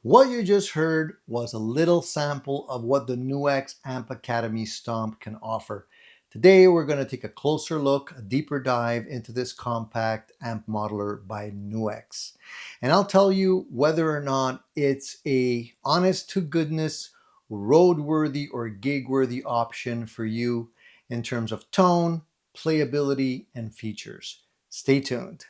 What you just heard was a little sample of what the NUX Amp Academy Stomp can offer. Today we're going to take a closer look, a deeper dive into this compact amp modeler by NUX. And I'll tell you whether or not it's a honest to goodness, roadworthy or gig-worthy option for you in terms of tone, playability, and features. Stay tuned.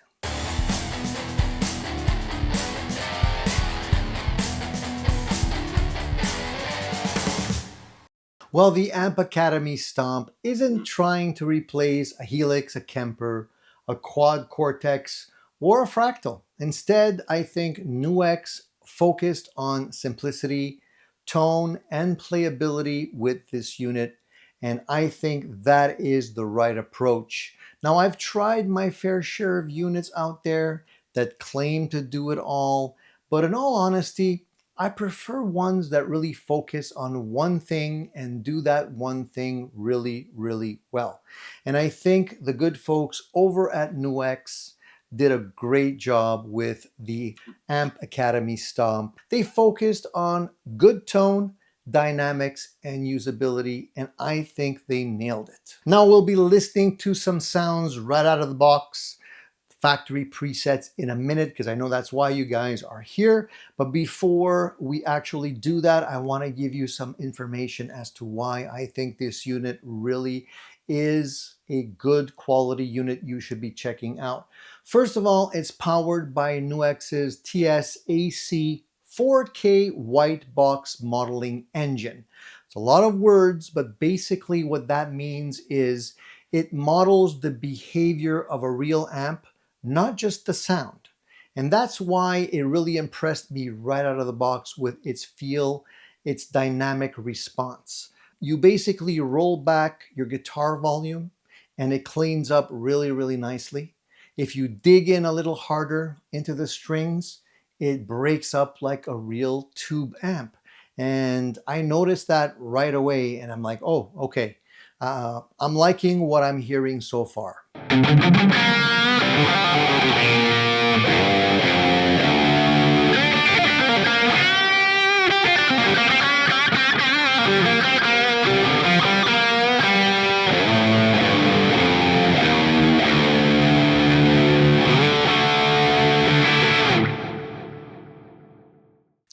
Well, the Amp Academy Stomp isn't trying to replace a Helix, a Kemper, a Quad Cortex, or a Fractal. Instead, I think NUX focused on simplicity, tone, and playability with this unit, and I think that is the right approach. Now, I've tried my fair share of units out there that claim to do it all, but in all honesty, I prefer ones that really focus on one thing and do that one thing really, really well. And I think the good folks over at NUX did a great job with the Amp Academy Stomp. They focused on good tone, dynamics, and usability, and I think they nailed it. Now we'll be listening to some sounds right out of the box, factory presets in a minute, because I know that's why you guys are here. But before we actually do that, I want to give you some information as to why I think this unit really is a good quality unit you should be checking out. First of all, it's powered by NUX's TS-AC 4K white box modeling engine. It's a lot of words, but basically what that means is it models the behavior of a real amp, not just the sound. And that's why it really impressed me right out of the box with its feel, its dynamic response. You basically roll back your guitar volume and it cleans up really, really nicely. If you dig in a little harder into the strings, it breaks up like a real tube amp. And I noticed that right away and I'm like, oh, okay. I'm liking what I'm hearing so far.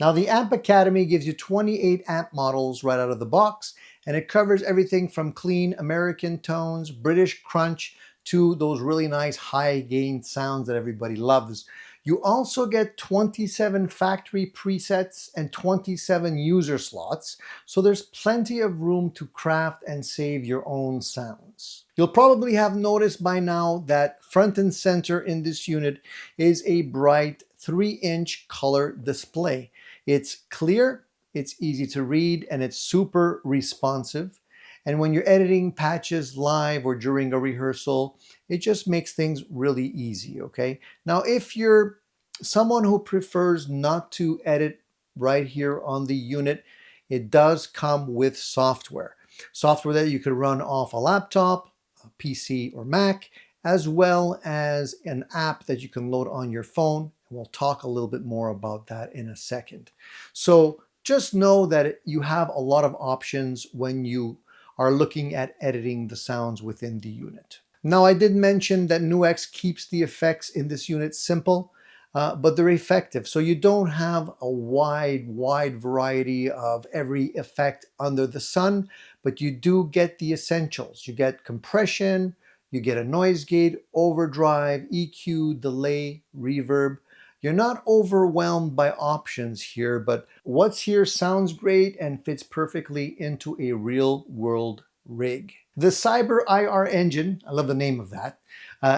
Now the Amp Academy gives you 28 amp models right out of the box, and it covers everything from clean American tones, British crunch, to those really nice high gain sounds that everybody loves. You also get 27 factory presets and 27 user slots, so there's plenty of room to craft and save your own sounds. You'll probably have noticed by now that front and center in this unit is a bright 3-inch color display. It's clear, it's easy to read, and it's super responsive. And when you're editing patches live or during a rehearsal, it just makes things really easy, okay? Now, if you're someone who prefers not to edit right here on the unit, it does come with software. Software that you could run off a laptop, a PC, or Mac, as well as an app that you can load on your phone. We'll talk a little bit more about that in a second. So just know that you have a lot of options when you are looking at editing the sounds within the unit. Now, I did mention that NUX keeps the effects in this unit simple, but they're effective. So you don't have a wide variety of every effect under the sun, but you do get the essentials. You get compression, you get a noise gate, overdrive, EQ, delay, reverb. You're not overwhelmed by options here, but what's here sounds great and fits perfectly into a real world rig. The Cyber IR engine, I love the name of that,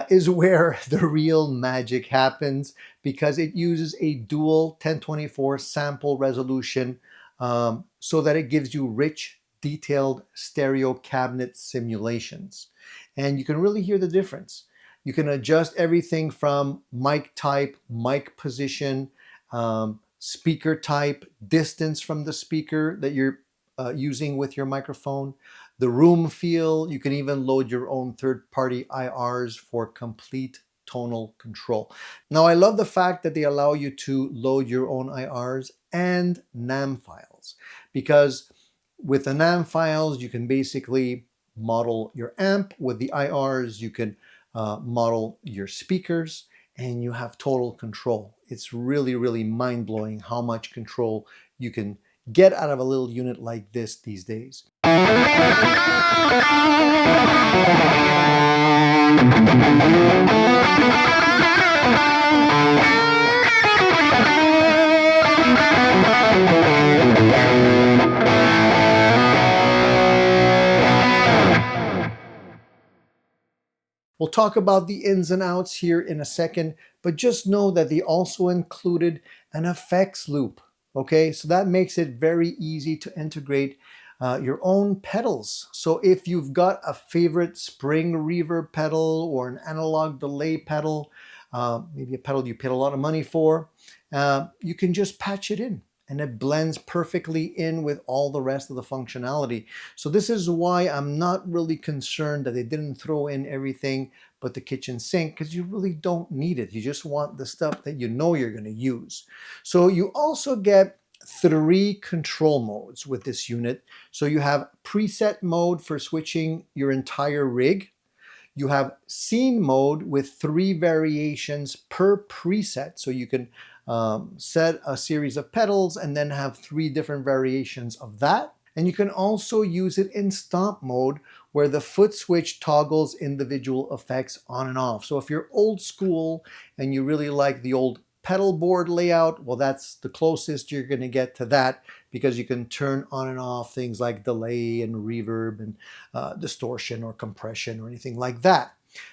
is where the real magic happens because it uses a dual 1024 sample resolution so that it gives you rich, detailed stereo cabinet simulations. And you can really hear the difference. You can adjust everything from mic type, mic position, speaker type, distance from the speaker that you're using with your microphone, the room feel. You can even load your own third-party IRs for complete tonal control. Now, I love the fact that they allow you to load your own IRs and NAM files. Because with the NAM files, you can basically model your amp. With the IRs, you can model your speakers, and you have total control. It's really, really mind-blowing how much control you can get out of a little unit like this these days. We'll talk about the ins and outs here in a second, but just know that they also included an effects loop. Okay, so that makes it very easy to integrate your own pedals. So if you've got a favorite spring reverb pedal or an analog delay pedal, maybe a pedal you paid a lot of money for, you can just patch it in, and it blends perfectly in with all the rest of the functionality. So this is why I'm not really concerned that they didn't throw in everything but the kitchen sink, because you really don't need it. You just want the stuff that you know you're going to use. So you also get 3 control modes with this unit. So you have preset mode for switching your entire rig. You have scene mode with 3 variations per preset. So you can set a series of pedals and then have 3 different variations of that. And you can also use it in stomp mode, where the foot switch toggles individual effects on and off. So if you're old school and you really like the old pedal board layout, well, that's the closest you're going to get to that, because you can turn on and off things like delay and reverb and distortion or compression or anything like that.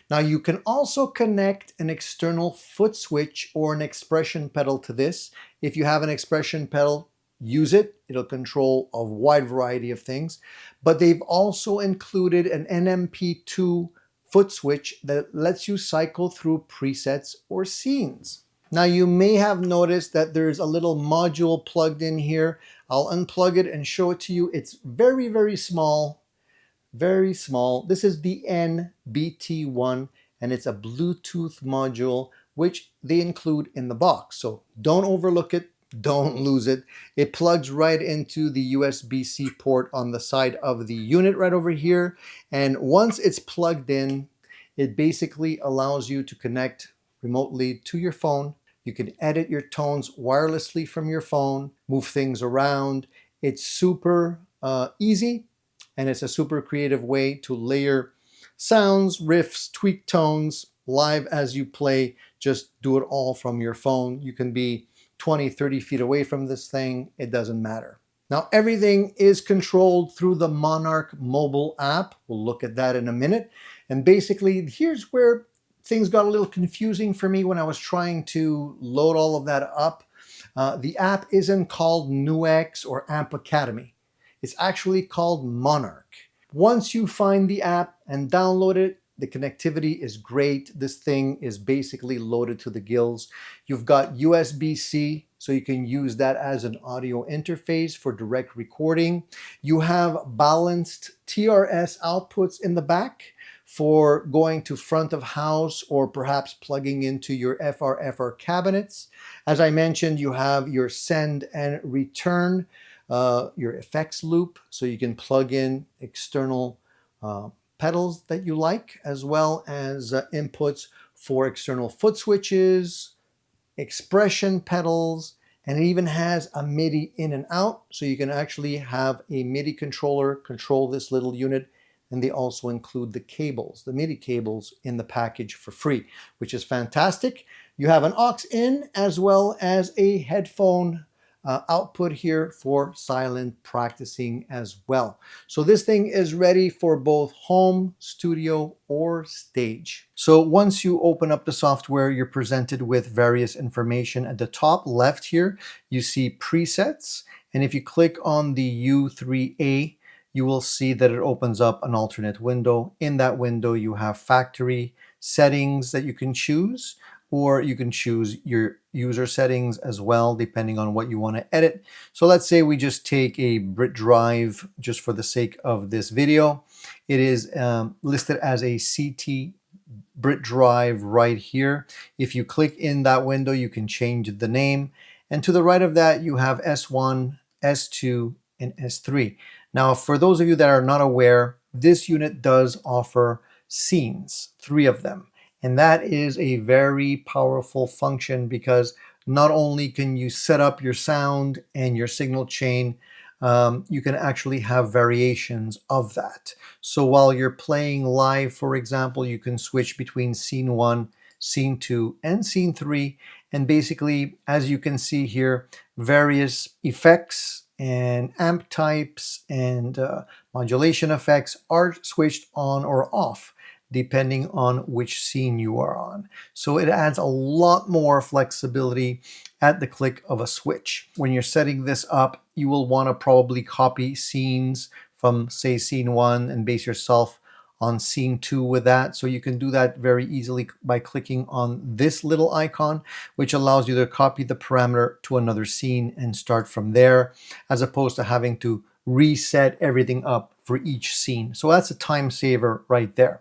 Now you can also connect an external foot switch or an expression pedal to this. If you have an expression pedal, use it. It'll control a wide variety of things. But they've also included an NMP2 foot switch that lets you cycle through presets or scenes. Now you may have noticed that there's a little module plugged in here. I'll unplug it and show it to you. It's very, very small. Very small. This is the NBT1, and it's a Bluetooth module, which they include in the box. So don't overlook it. Don't lose it. It plugs right into the USB-C port on the side of the unit right over here. And once it's plugged in, it basically allows you to connect remotely to your phone. You can edit your tones wirelessly from your phone, move things around. It's super easy, and it's a super creative way to layer sounds, riffs, tweak tones live as you play. Just do it all from your phone. You can be 20, 30 feet away from this thing. It doesn't matter. Now, everything is controlled through the Monarch mobile app. We'll look at that in a minute. And basically, here's where things got a little confusing for me when I was trying to load all of that up. The app isn't called NUX or Amp Academy. It's actually called Monarch. Once you find the app and download it, the connectivity is great. This thing is basically loaded to the gills. You've got USB-C, so you can use that as an audio interface for direct recording. You have balanced TRS outputs in the back for going to front of house or perhaps plugging into your FR cabinets. As I mentioned, you have your send and return, your effects loop, so you can plug in external pedals that you like, as well as inputs for external foot switches, expression pedals, and it even has a MIDI in and out, so you can actually have a MIDI controller control this little unit. And they also include the cables, the MIDI cables, in the package for free, which is fantastic. You have an aux in as well as a headphone output here for silent practicing as well. So this thing is ready for both home, studio, or stage. So once you open up the software, you're presented with various information. At the top left here, you see presets. And if you click on the U3A, you will see that it opens up an alternate window. In that window, you have factory settings that you can choose, or you can choose your user settings as well, depending on what you want to edit. So let's say we just take a Brit drive just for the sake of this video. It is listed as a CT Brit drive right here. If you click in that window, you can change the name. And to the right of that, you have S1, S2, and S3. Now, for those of you that are not aware, this unit does offer scenes, 3 of them. And that is a very powerful function because not only can you set up your sound and your signal chain, you can actually have variations of that. So while you're playing live, for example, you can switch between scene 1, scene 2, and scene 3. And basically, as you can see here, various effects and amp types and modulation effects are switched on or off depending on which scene you are on. So it adds a lot more flexibility at the click of a switch. When you're setting this up, you will want to probably copy scenes from, say, scene 1 and base yourself on scene 2 with that. So you can do that very easily by clicking on this little icon, which allows you to copy the parameter to another scene and start from there, as opposed to having to reset everything up for each scene. So that's a time saver right there.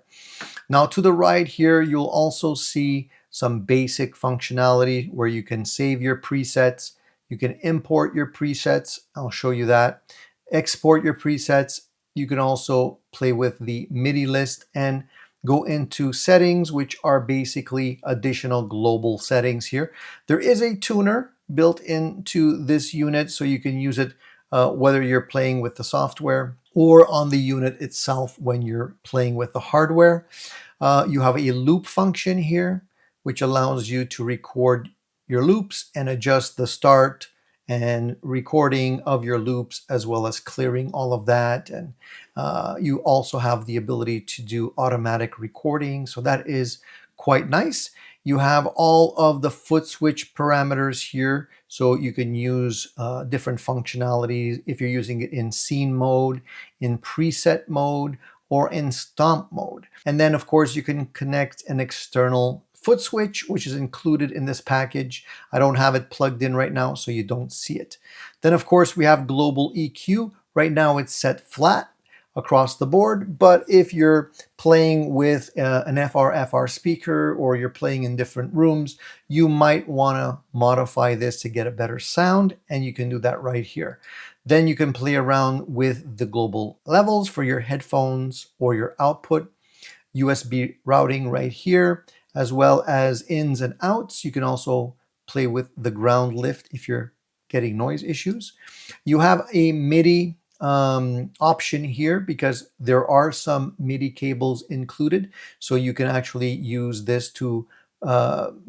Now to the right here, you'll also see some basic functionality where you can save your presets. You can import your presets. I'll show you that. Export your presets. You can also play with the MIDI list and go into settings, which are basically additional global settings here. There is a tuner built into this unit, so you can use it whether you're playing with the software or on the unit itself when you're playing with the hardware. You have a loop function here, which allows you to record your loops and adjust the start and recording of your loops, as well as clearing all of that. And you also have the ability to do automatic recording. So that is quite nice. You have all of the foot switch parameters here. So you can use different functionalities if you're using it in scene mode, in preset mode, or in stomp mode. And then of course you can connect an external foot switch, which is included in this package. I don't have it plugged in right now, so you don't see it. Then of course we have global EQ. Right now it's set flat across the board, but if you're playing with an FR speaker or you're playing in different rooms, you might want to modify this to get a better sound, and you can do that right here. Then you can play around with the global levels for your headphones or your output, USB routing right here, as well as ins and outs. You can also play with the ground lift if you're getting noise issues. You have a MIDI option here because there are some MIDI cables included, so you can actually use this to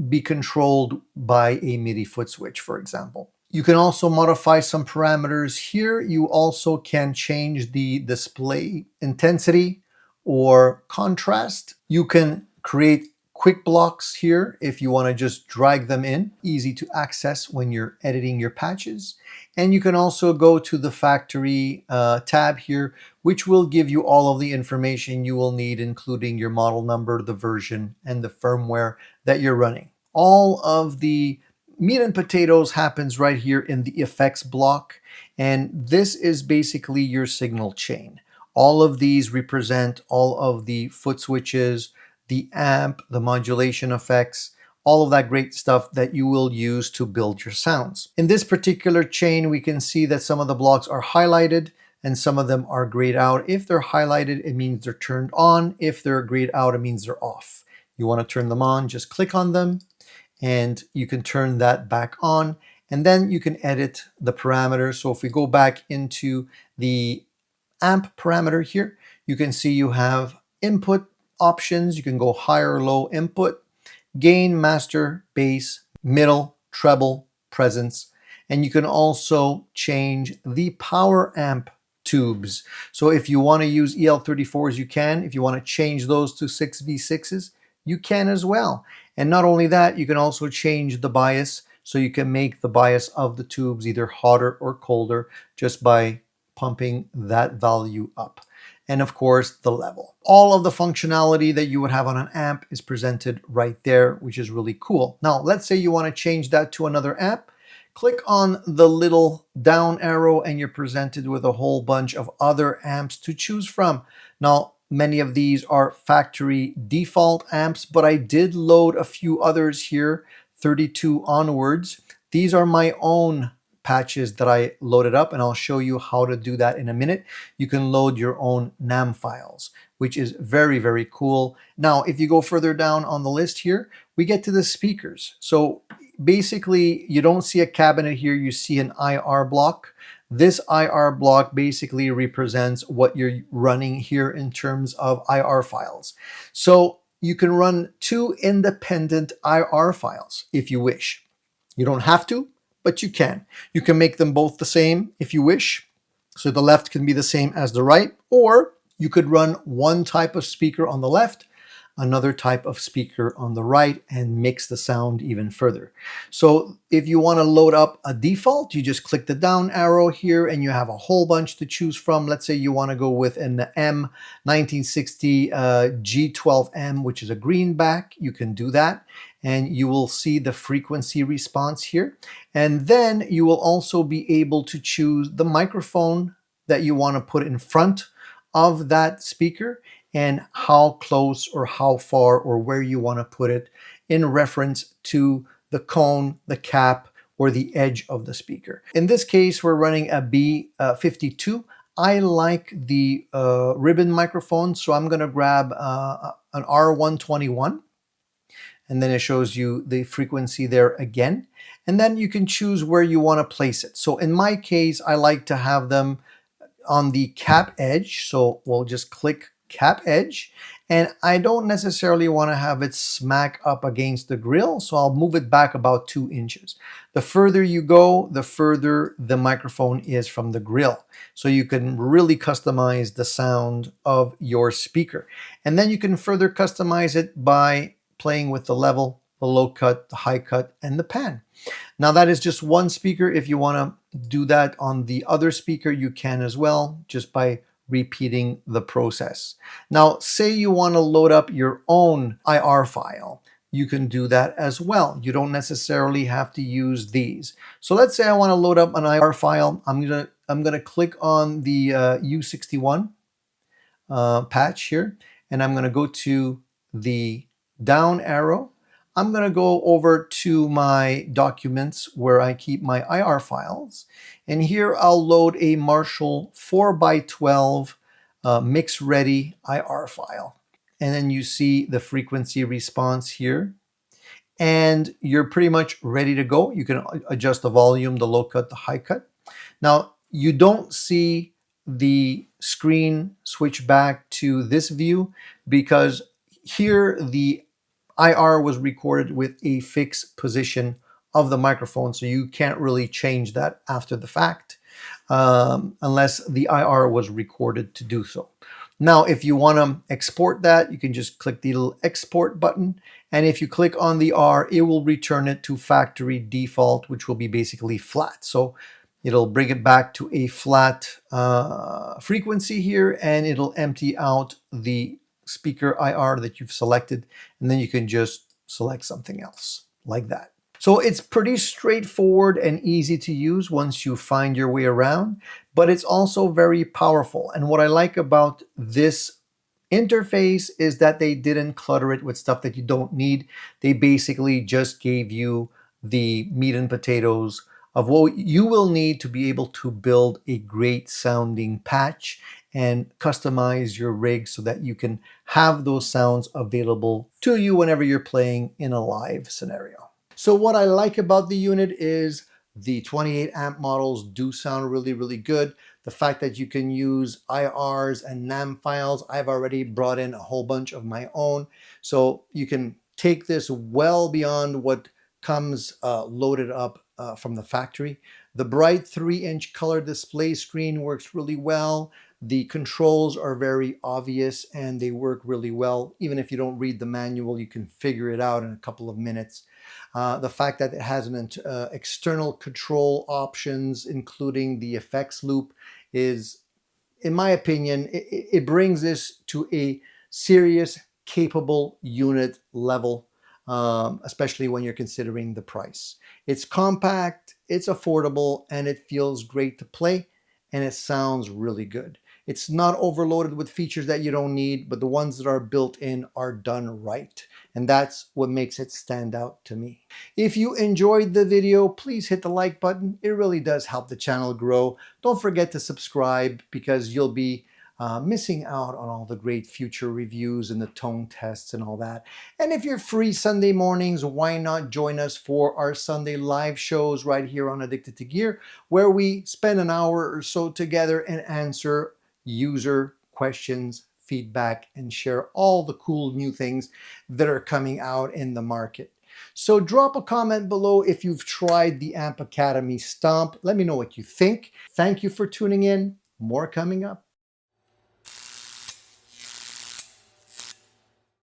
be controlled by a MIDI foot switch, for example. You can also modify some parameters here. You also can change the display intensity or contrast. You can create quick blocks here if you want to just drag them in, easy to access when you're editing your patches. And you can also go to the factory tab here, which will give you all of the information you will need, including your model number, the version, and the firmware that you're running. All of the meat and potatoes happens right here in the effects block. And this is basically your signal chain. All of these represent all of the foot switches, the amp, the modulation effects, all of that great stuff that you will use to build your sounds. In this particular chain, we can see that some of the blocks are highlighted and some of them are grayed out. If they're highlighted, it means they're turned on. If they're grayed out, it means they're off. You want to turn them on, just click on them and you can turn that back on, and then you can edit the parameters. So if we go back into the amp parameter here, you can see you have input options. You can go high or low input, gain, master, bass, middle, treble, presence, and you can also change the power amp tubes. So if you want to use EL34s, you can. If you want to change those to 6V6s, you can as well. And not only that, you can also change the bias, so you can make the bias of the tubes either hotter or colder just by pumping that value up. And of course, the level. All of the functionality that you would have on an amp is presented right there, which is really cool. Now, let's say you want to change that to another amp. Click on the little down arrow and you're presented with a whole bunch of other amps to choose from. Now, many of these are factory default amps, but I did load a few others here, 32 onwards, These are my own patches that I loaded up, and I'll show you how to do that in a minute. You can load your own NAM files, which is very, very cool. Now, if you go further down on the list here, we get to the speakers. So basically, you don't see a cabinet here, you see an IR block. This IR block basically represents what you're running here in terms of IR files. So you can run two independent IR files if you wish. You don't have to, but you can. You can make them both the same if you wish. So the left can be the same as the right, or you could run one type of speaker on the left, another type of speaker on the right, and mix the sound even further. So if you want to load up a default, you just click the down arrow here and you have a whole bunch to choose from. Let's say you want to go with an M1960 G12M, which is a greenback. You can do that, and you will see the frequency response here. And then you will also be able to choose the microphone that you want to put in front of that speaker, and how close or how far or where you want to put it in reference to the cone, the cap, or the edge of the speaker. In this case, we're running a B52. I like the ribbon microphone, so I'm going to grab an R121. And then it shows you the frequency there again. And then you can choose where you want to place it. So in my case, I like to have them on the cap edge. So we'll just click cap edge. And I don't necessarily want to have it smack up against the grill. So I'll move it back about 2 inches. The further you go, the further the microphone is from the grill. So you can really customize the sound of your speaker. And then you can further customize it by playing with the level, the low cut, the high cut, and the pan. Now that is just one speaker. If you want to do that on the other speaker, you can as well, just by repeating the process. Now, say you want to load up your own IR file. You can do that as well. You don't necessarily have to use these. So let's say I want to load up an IR file. I'm gonna click on the U61 patch here, and I'm gonna go to the down arrow. I'm going to go over to my documents where I keep my IR files. And here I'll load a Marshall 4x12 mix ready IR file. And then you see the frequency response here. And you're pretty much ready to go. You can adjust the volume, the low cut, the high cut. Now, you don't see the screen switch back to this view because here the IR was recorded with a fixed position of the microphone, so you can't really change that after the fact unless the IR was recorded to do so. Now, if you want to export that, you can just click the little export button, and if you click on the R, it will return it to factory default, which will be basically flat. So it'll bring it back to a flat frequency here, and it'll empty out the speaker IR that you've selected, and then you can just select something else like that. So it's pretty straightforward and easy to use once you find your way around, but it's also very powerful. And what I like about this interface is that they didn't clutter it with stuff that you don't need. They basically just gave you the meat and potatoes of what you will need to be able to build a great sounding patch and customize your rig so that you can have those sounds available to you whenever you're playing in a live scenario. So what I like about the unit is the 28 amp models do sound really, really good. The fact that you can use IRs and NAM files, I've already brought in a whole bunch of my own. So you can take this well beyond what comes loaded up from the factory. The bright 3-inch color display screen works really well. The controls are very obvious and they work really well. Even if you don't read the manual, you can figure it out in a couple of minutes. The fact that it has an external control options, including the effects loop, is, in my opinion, it brings this to a serious, capable unit level, especially when you're considering the price. It's compact, it's affordable, and it feels great to play, and it sounds really good. It's not overloaded with features that you don't need, but the ones that are built in are done right. And that's what makes it stand out to me. If you enjoyed the video, please hit the like button. It really does help the channel grow. Don't forget to subscribe because you'll be missing out on all the great future reviews and the tone tests and all that. And if you're free Sunday mornings, why not join us for our Sunday live shows right here on Addicted to Gear, where we spend an hour or so together and answer user questions, feedback, and share all the cool new things that are coming out in the market. So drop a comment below if you've tried the Amp Academy Stomp. Let me know what you think. Thank you for tuning in. More coming up.